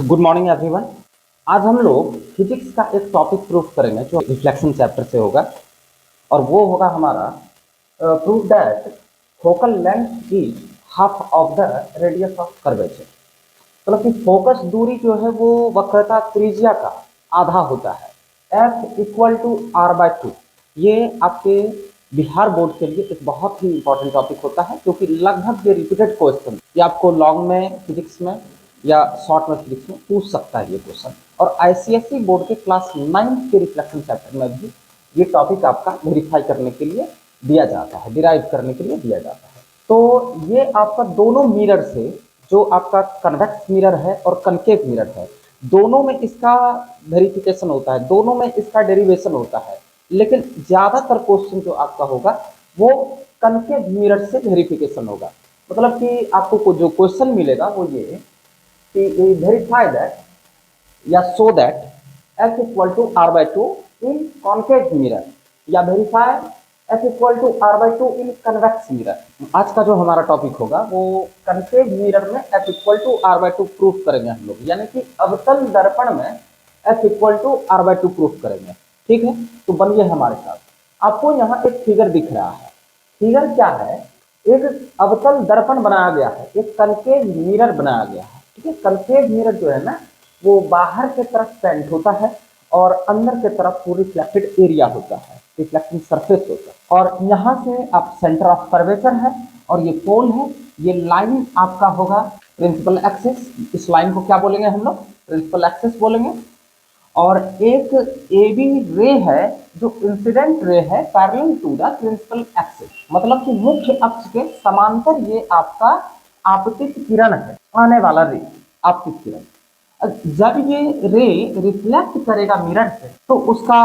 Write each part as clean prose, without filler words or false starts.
Good morning everyone. आज हम लोग फिजिक्स का एक टॉपिक प्रूफ करेंगे जो रिफ्लेक्शन चैप्टर से होगा और वो होगा हमारा proof that focal length is half of the radius of curvature. मतलब कि फोकस दूरी जो है वो वक्रता त्रिज्या का आधा होता है। F equal to R by two. ये आपके बिहार बोर्ड के लिए एक बहुत ही इंपॉर्टेंट टॉपिक होता है क्योंकि लगभग ये रिपीटेड क्वेश्चन ये आपको लॉन्ग में फिजिक्स में या शॉर्ट में फिजिक्स में पूछ सकता है ये क्वेश्चन। और आईसीएसई बोर्ड के क्लास 9 के रिफ्लेक्शन चैप्टर में भी ये टॉपिक आपका वेरीफाई करने के लिए दिया जाता है, डिराइव करने के लिए दिया जाता है। तो ये आपका दोनों मिरर से जो आपका कन्वेक्स मिरर है और कनकेव मिरर है, दोनों में इसका वेरिफिकेशन होता है, दोनों में इसका डेरिवेशन होता है। लेकिन ज्यादातर क्वेश्चन जो आपका होगा वो कनकेव मिरर से वेरिफिकेशन होगा। मतलब कि आपको जो क्वेश्चन मिलेगा वो ये कि वेरीफाई दैट या show that f equal to R by two in concave mirror या verify f equal to R by two in convex mirror. आज का जो हमारा टॉपिक होगा वो कनकेव मिरर में f equal to R by two proof करेंगे हम लोग, यानी कि अवतल दर्पण में f equal to R by two proof करेंगे। ठीक है, तो बनिए हमारे साथ। आपको यहाँ एक फिगर दिख रहा है। फिगर क्या है? एक अवतल दर्पण बनाया गया है, एक कनकेव मिरर बनाया गया है। ठीक है, कनकेव मिरर जो है ना वो बाहर के तरफ पेंट होता है और अंदर के तरफ वो रिफ्लेक्टेड एरिया होता है, रिफ्लेक्टिंग सरफेस होता है। और यहाँ से आप सेंटर ऑफ कर्वेचर है और ये पोल है, ये लाइन आपका होगा प्रिंसिपल एक्सिस। इस लाइन को क्या बोलेंगे हम लोग? प्रिंसिपल एक्सिस बोलेंगे। और एक ए बी रे है जो इंसिडेंट रे है parallel to the principal axis, मतलब कि मुख्य अक्ष के समांतर ये आपका आपतित किरण है, आने वाला रे आपतित किरण। जब ये रे रिफ्लेक्ट करेगा मिरर से तो उसका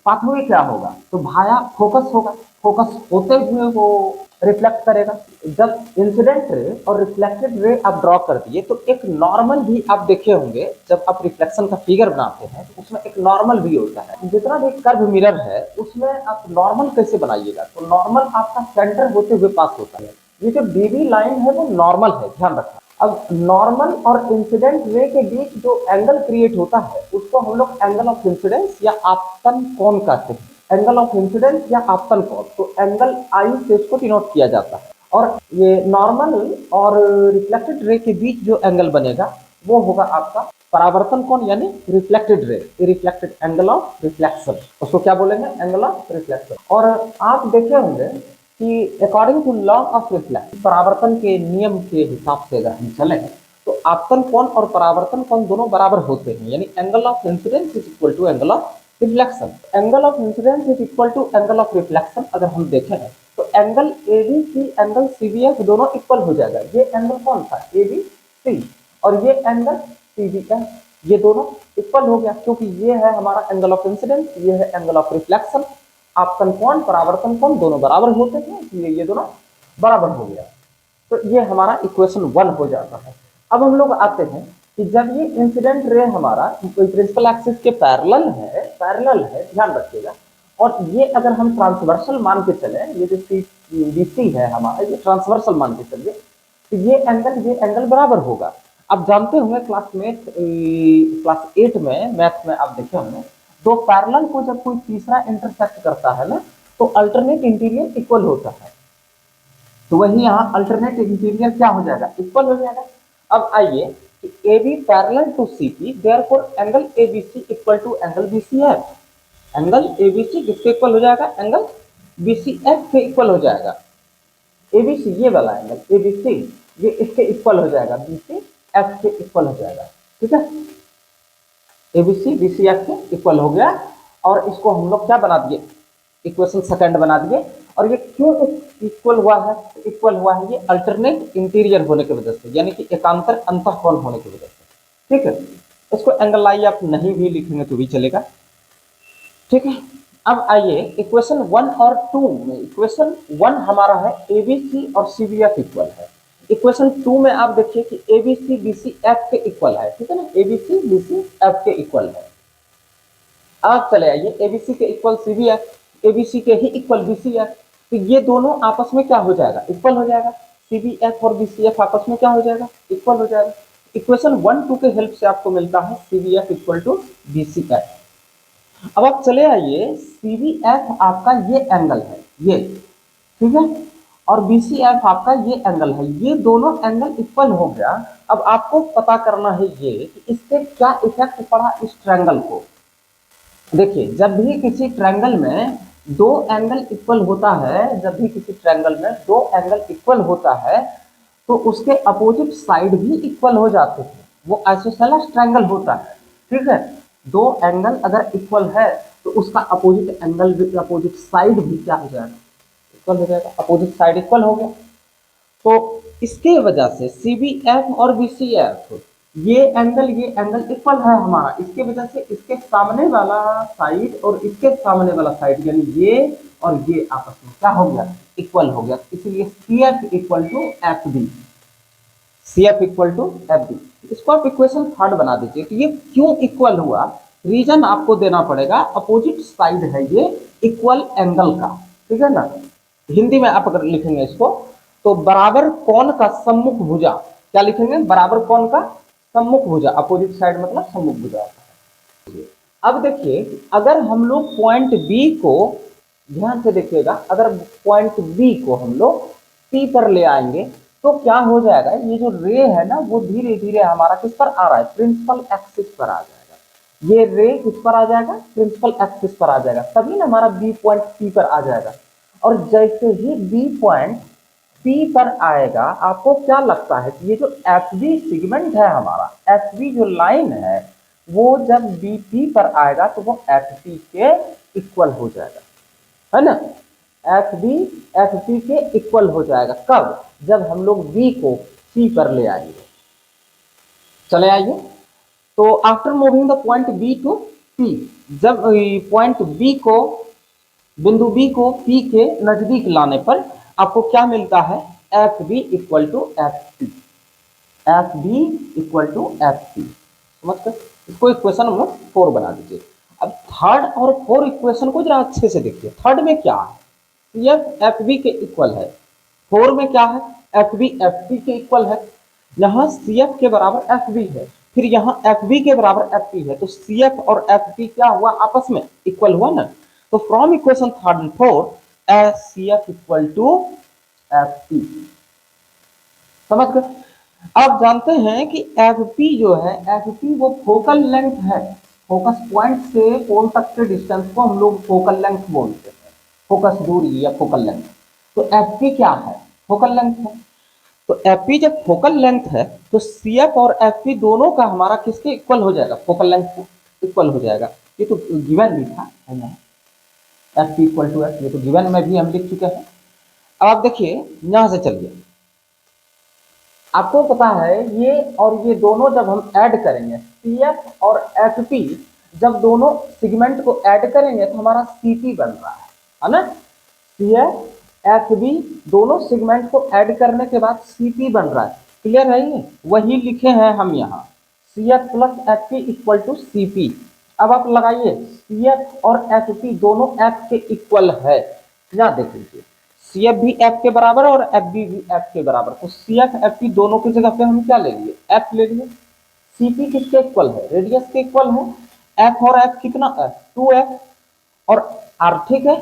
पाथवे क्या होगा? तो भाया फोकस होगा, फोकस होते हुए वो रिफ्लेक्ट करेगा। जब इंसिडेंट रे और रिफ्लेक्टेड रे आप ड्रॉ कर दिए तो एक नॉर्मल भी आप देखे होंगे, जब आप रिफ्लेक्शन का फिगर बनाते हैं तो उसमें एक नॉर्मल भी होता है। जितना भी कर्व मिरर है उसमें आप नॉर्मल कैसे बनाइएगा? तो नॉर्मल आपका सेंटर होते हुए पास होता है। ये जो बीबी लाइन है वो नॉर्मल है, ध्यान रखना। अब नॉर्मल और इंसिडेंट रे के बीच जो एंगल क्रिएट होता है उसको हम लोग एंगल ऑफ इंसिडेंस या आपतन कोण कहते हैं। एंगल ऑफ इंसिडेंस या आपतन कोण, तो एंगल आई से इसको डिनोट किया जाता है। और ये नॉर्मल और रिफ्लेक्टेड रे के बीच जो एंगल बनेगा वो होगा आपका परावर्तन कोण, यानी reflected ray, reflected angle of reflection. उसको क्या बोलेंगे? Angle of reflection. और आप देखे होंगे कि according to law of reflection, परावर्तन के नियम के हिसाब से अगर हम चले तो आपतन कोण और परावर्तन कोण दोनों बराबर होते हैं, यानी angle of incidence is equal to angle of reflection. Angle of incidence is equal to angle of reflection अगर हम देखें तो angle A B C angle C B F दोनों इक्वल हो जाएगा। ये एंगल कौन था? ए बी सी, और ये एंगल सी बी एफ, ये दोनों इक्वल हो गया क्योंकि ये है हमारा एंगल ऑफ इंसिडेंस, ये है एंगल ऑफ रिफ्लेक्शन। आपतन कोण परावर्तन कोण दोनों बराबर होते हैं, इसलिए ये दोनों बराबर हो गया। तो ये हमारा इक्वेशन 1 हो जाता है। अब हम लोग आते हैं कि जब ये इंसिडेंट रे हमारा प्रिंसिपल एक्सिस के पैरेलल है, ध्यान रखिएगा। और ये अगर हम ट्रांसवर्सल मान के चले, ये जो बीसी है हमारा, ये ट्रांसवर्सल मान के चलिए तो ये एंगल बराबर होगा। आप जानते होंगे क्लास 8 में मैथ में आप देखे होंगे, दो पैरेलल को जब कोई तीसरा इंटरसेक्ट करता है ना तो अल्टरनेट इंटीरियर इक्वल होता है। तो वही यहाँ अल्टरनेट इंटीरियर क्या हो जाएगा? इक्वल हो जाएगा। अब आइए कि A B parallel to C P, therefore angle A B C equal to angle B C F. Angle A B C किसके इक्वल हो जाएगा? एंगल बी सी एफ के इक्वल हो जाएगा। ए बी सी ये वाला एंगल ए बी सी ये इसके इक्वल हो जाएगा, बी सी एफ के इक्वल हो जाएगा। ठीक है, A B C B C F के इक्वल हो गया। और इसको हम लोग क्या बना दिए? इक्वेशन सेकंड बना दिए। और ये क्यों इक्वल हुआ है? इक्वल हुआ है ये अल्टरनेट इंटीरियर होने की वजह से, यानी कि एकांतर अंतःकोण होने की वजह से। ठीक है, इसको एंगल आई आप नहीं भी लिखेंगे तो भी चलेगा। ठीक है, अब आइए इक्वेशन 1 और 2 में। इक्वेशन 1 हमारा है ए बी सी और सी बी एफ इक्वल है। इक्वेशन 2 में आप देखिए कि A B C B C F के इक्वल है। ठीक है ना, A B C B C F के इक्वल है। अब चले आइए एबीसी के इक्वल सीबीएफ, एबीसी के ही इक्वल बीसीएफ, तो ये दोनों आपस में क्या हो जाएगा? इक्वल हो जाएगा। सीबीएफ और बीसीएफ आपस में क्या हो जाएगा? इक्वल हो जाएगा। इक्वेशन 1-2 के हेल्प से आपको मिलता है CVF इक्वल टू BCF। अब आप चले आइए, CVF आपका ये एंगल है, ये ठीक है, और BCF आपका ये एंगल है, ये दोनों एंगल इक्वल हो गया। अब आपको पता करना है ये कि इससे क्या इफेक्ट पड़ा इस ट्रायंगल को। देखिए, जब भी किसी ट्रायंगल में दो एंगल इक्वल होता है, जब भी किसी ट्रायंगल में दो एंगल इक्वल होता है तो उसके अपोजिट साइड भी इक्वल हो जाते हैं, वो आइसोसेलेस ट्रायंगल होता है, ठीक है। दो एंगल अगर इक्वल है तो उसका अपोजिट एंगल भी, अपोजिट साइड भी क्या हो जाएगा, इक्वल हो जाएगा, अपोजिट साइड इक्वल हो गया। तो इसके वजह से CVF और BCF ये एंगल इक्वल है हमारा, इसके वजह से इसके सामने वाला साइड और इसके सामने वाला साइड यानी ये और ये आपस में क्या हो गया, इक्वल हो गया। इसीलिए CF equal to FB, CF equal to FB। इसको आप इक्वेशन थर्ड बना दीजिए कि ये क्यों इक्वल हुआ, रीजन आपको देना पड़ेगा, अपोजिट साइड है ये इक्वल एंगल का, ठीक है ना। हिंदी में आप अगर लिखेंगे इसको तो बराबर कोण का सम्मुख भुजा, क्या लिखेंगे, बराबर कोण का सम्मुख भुजा, अपोजिट साइड मतलब सम्मुख भुजा। अब देखिए, अगर हम लोग पॉइंट बी को, ध्यान से देखिएगा, अगर पॉइंट बी को हम लोग पी पर ले आएंगे तो क्या हो जाएगा, ये जो रे है ना वो धीरे धीरे हमारा किस पर आ रहा है, प्रिंसिपल एक्सिस पर आ जाएगा। ये रे किस पर आ जाएगा, प्रिंसिपल एक्सिस पर आ जाएगा, तभी ना हमारा बी पॉइंट पी पर आ जाएगा। और जैसे ही बी पॉइंट पी पर आएगा, आपको क्या लगता है कि ये जो एफ बी सिगमेंट है हमारा, एफ बी जो लाइन है वो जब बी पी पर आएगा तो वो एफ पी के इक्वल हो जाएगा, है ना। एफ बी एफ पी के इक्वल हो जाएगा, कब, जब हम लोग बी को सी पर ले आएंगे। चले आइए, तो after moving the point B to P, जब पॉइंट बी को, बिंदु बी को पी के नजदीक लाने पर आपको क्या मिलता है, F B equal to F P, F B equal to F P, समझ कर इसको इक्वेशन नंबर 4 बना दीजिए। अब थर्ड और फोर्थ इक्वेशन को जरा अच्छे से देखिए, थर्ड में क्या है, एफ एफ बी के इक्वल है, फोर में क्या है, एफ बी एफ पी के इक्वल है। यहाँ सी एफ के बराबर एफ बी है, फिर यहाँ एफ बी के बराबर एफ पी है, तो सी एफ और एफ पी क्या हुआ, आपस में इक्वल हुआ ना। तो from equation third and fourth as C F equal to F P, समझ गए। आप जानते हैं कि एफ पी जो है, एफ पी वो फोकल लेंथ है, फोकस पॉइंट से पोल तक के डिस्टेंस को हम लोग फोकल लेंथ बोलते हैं, फोकस दूरी या फोकल लेंथ। तो एफ पी क्या है, फोकल लेंथ है। तो एफ पी जब फोकल लेंथ है तो सी एफ और एफ पी दोनों का हमारा किसके इक्वल हो जाएगा, फोकल लेंथ को इक्वल हो जाएगा। ये तो गिवन भी था, F P equal to F, ये तो गिवन में भी हम लिख चुके हैं। अब आप देखिए, यहां से चलिए, आपको पता है ये और ये दोनों जब हम ऐड करेंगे, सी एफ और एफ पी, जब दोनों सिगमेंट को ऐड करेंगे तो हमारा सी पी बन रहा है ना। सी एफ एफ बी दोनों सिगमेंट को ऐड करने के बाद सी पी बन रहा है, क्लियर है, ये वही लिखे हैं हम यहाँ, C F plus F P equal to C P. अब आप लगाइए, सी एफ और एफ पी दोनों एफ के इक्वल है, यहाँ देख लीजिए, सी एफ भी एफ के बराबर और एफ बी भी एफ के बराबर, तो सी एफ एफ पी दोनों की जगह पे हम क्या ले लिए, एफ ले लिए। सी पी किसके इक्वल है, रेडियस के इक्वल है, एफ और एफ कितना है, 2f और आर, ठीक है।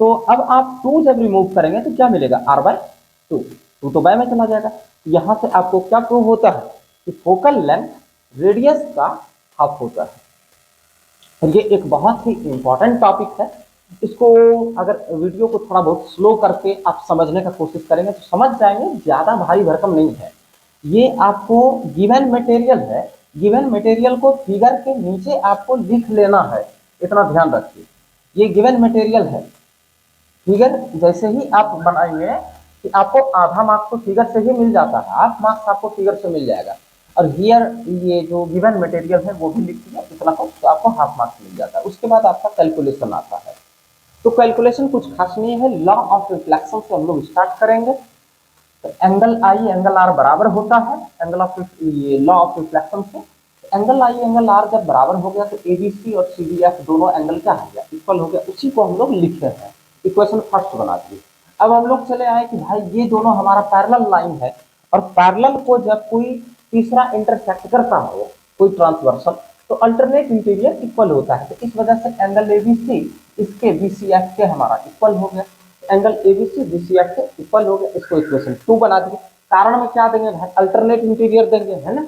तो अब आप 2 जब रिमूव करेंगे तो क्या मिलेगा, r बाय 2, 2 तो बाय में चला जाएगा। यहां से आपको क्या प्रूव होता है कि फोकल लेंथ रेडियस का हाफ होता है। और ये एक बहुत ही इंपॉर्टेंट टॉपिक है, इसको अगर वीडियो को थोड़ा बहुत स्लो करके आप समझने का कोशिश करेंगे तो समझ जाएंगे, ज्यादा भारी भरकम नहीं है। ये आपको गिवन मटेरियल है, गिवन मटेरियल को फिगर के नीचे आपको लिख लेना है, इतना ध्यान रखिए, ये गिवन मटेरियल है। फिगर जैसे ही आप बनाएंगे कि आपको आधा मार्क्स तो फिगर से ही मिल जाता है, हाफ मार्क्स आपको फिगर से मिल जाएगा। और हियर ये जो गिवन मटेरियल है वो भी लिख दिया इतना को, तो आपको हाफ मार्क्स मिल जाता है। उसके बाद आपका कैलकुलेशन आता है, तो कैलकुलेशन कुछ खास नहीं है, लॉ ऑफ रिफ्लेक्शन से हम लोग स्टार्ट करेंगे। तो एंगल आई एंगल आर बराबर होता है, एंगल ऑफ ये लॉ ऑफ रिफ्लेक्शन से एंगल आई एंगल आर जब बराबर हो गया तो एबीसी और सीडीएफ दोनों एंगल क्या हो गया, इक्वल हो गया, उसी को हम लोग लिखे हैं, इक्वेशन फर्स्ट बना दिए। अब हम लोग चले आए कि भाई ये दोनों हमारा पैरेलल लाइन है, और पैरेलल को जब कोई तीसरा इंटरसेक्ट करता हो कोई ट्रांसवर्सल, तो अल्टरनेट इंटीरियर इक्वल होता है। तो इस वजह से एंगल एबीसी इसके बीसीएफ के हमारा इक्वल हो गया, एंगल एबीसी बीसीएफ के इक्वल हो गया। इसको इक्वेशन 2 बना दिए। कारण में क्या देंगे भाई, अल्टरनेट इंटीरियर देंगे, है ना।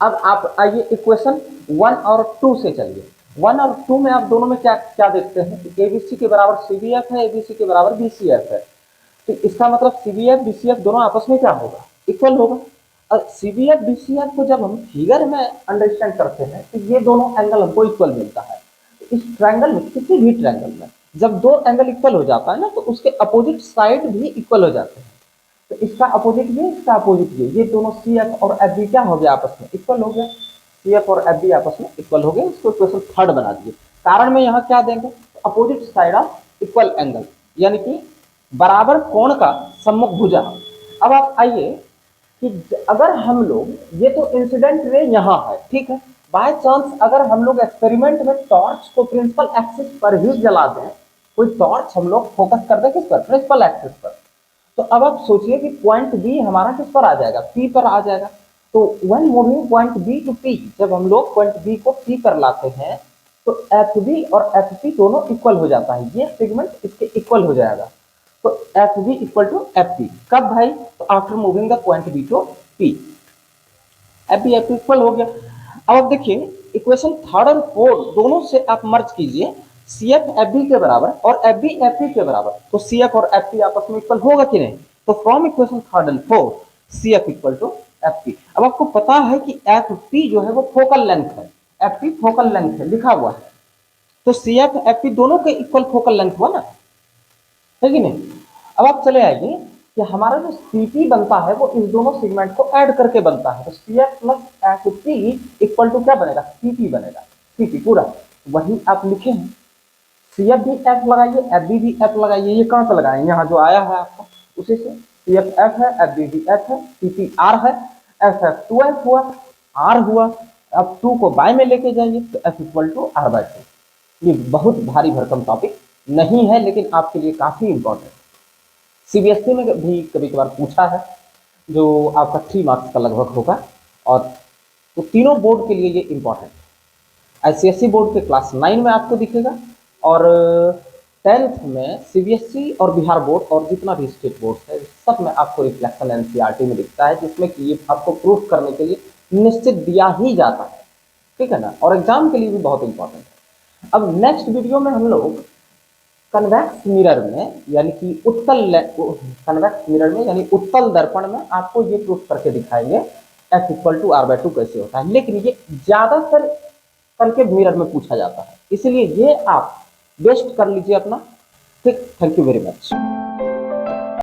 अब आप आइए इक्वेशन 1 और 2 से चलिए। 1 और 2 में आप दोनों में क्या क्या देखते हैं कि एबीसी के बराबर सीबीएफ है, एबीसी के बराबर बीसीएफ है। तो इसका मतलब सीबीएफ बीसीएफ दोनों आपस में क्या होगा, इक्वल होगा। और सीबीएफ बीसीएफ को जब हम फिगर में अंडरस्टैंड करते हैं तो ये दोनों एंगल हमको इक्वल मिलता है। तो इस ट्रायंगल में, किसी भी ट्रायंगल में जब दो एंगल इक्वल हो जाता है ना, तो उसके अपोजिट साइड भी इक्वल हो जाते हैं। तो इसका अपोजिट ये, इसका अपोजिट ये दोनों सी एफ और एफ बी क्या हो गया, आपस में इक्वल हो गया। सी एफ और एफ बी आपस में इक्वल हो गए। इसको इक्वेशन 3 बना दिए। कारण में यहाँ क्या देंगे, opposite side of equal angle, यानी कि बराबर कोण का सम्मुख भुजा। अब आप आइए कि अगर हम लोग, ये तो इंसिडेंट रे यहाँ है, ठीक है। बाय चांस अगर हम लोग एक्सपेरिमेंट में टॉर्च को प्रिंसिपल एक्सिस पर ही जला दें, कोई टॉर्च हम लोग फोकस कर दें किस पर, प्रिंसिपल एक्सिस पर, तो अब आप सोचिए कि पॉइंट बी हमारा किस पर आ जाएगा, पी पर आ जाएगा। तो when moving point B to P, जब हम लोग पॉइंट बी को पी पर लाते हैं तो एफ बी और एफ पी दोनों इक्वल हो जाता है। ये सेगमेंट इसके इक्वल हो जाएगा। तो F B equal to F P कब भाई, तो after moving the point B to P, F B F P equal हो गया। अब आप देखिए इक्वेशन 3 और 4 दोनों से आप मर्ज कीजिए, सी एफ एफ बी के बराबर और एफ बी एफ पी के बराबर, तो सी एफ और एफ पी आपस में इक्वल होगा कि नहीं। तो फ्रॉम इक्वेशन 3 और 4 C F equal to F P. अब आपको पता है कि एफ पी जो है वो फोकल लेंथ है, एफ पी फोकल लेंथ है, लिखा हुआ है। तो सी एफ एफ पी दोनों के इक्वल फोकल लेंथ हुआ ना, है कि नहीं। अब आप चले आइए कि हमारा जो सीपी बनता है वो इस दोनों सेगमेंट को ऐड करके बनता है। तो C F plus F P equal to क्या बनेगा, सीपी बनेगा, सीपी पूरा वही आप लिखे हैं। सी एफ भी एफ लगाइए, एफ बी भी एफ लगाइए। ये कहाँ से लगाएं, यहाँ जो आया है आपका उसी से। सी एफ एफ है, एफ बी भी एफ है, सी पी आर है, एफ एफ 2 एफ हुआ, आर हुआ। अब 2 को बाय में लेके जाइए तो F equal to R by 2। ये बहुत भारी भरकम टॉपिक नहीं है, लेकिन आपके लिए काफी इंपॉर्टेंट। सीबीएसई में भी कभी कभार पूछा है, जो आपका 3 मार्क्स का लगभग होगा। और तो तीनों बोर्ड के लिए ये इंपॉर्टेंट है। आईसीएसई बोर्ड के क्लास 9 में आपको दिखेगा, और 10th में सीबीएसई और बिहार बोर्ड और जितना भी स्टेट बोर्ड है सब में आपको रिफ्लेक्शन एनसीईआरटी में दिखता है, जिसमें कि ये आपको प्रूफ करने के लिए निश्चित दिया ही जाता है, ठीक है ना। और एग्जाम के लिए भी बहुत इंपॉर्टेंट है। अब नेक्स्ट वीडियो में हम लोग कन्वेक्स मिरर में, यानी कि उत्तल, कन्वेक्स मिरर में यानी उत्तल दर्पण में आपको ये प्रूफ करके दिखाएंगे F equal to R by 2 कैसे होता है। लेकिन ये ज्यादातर करके मिरर में पूछा जाता है, इसलिए ये आप बेस्ट कर लीजिए अपना, ठीक। Thank you very much.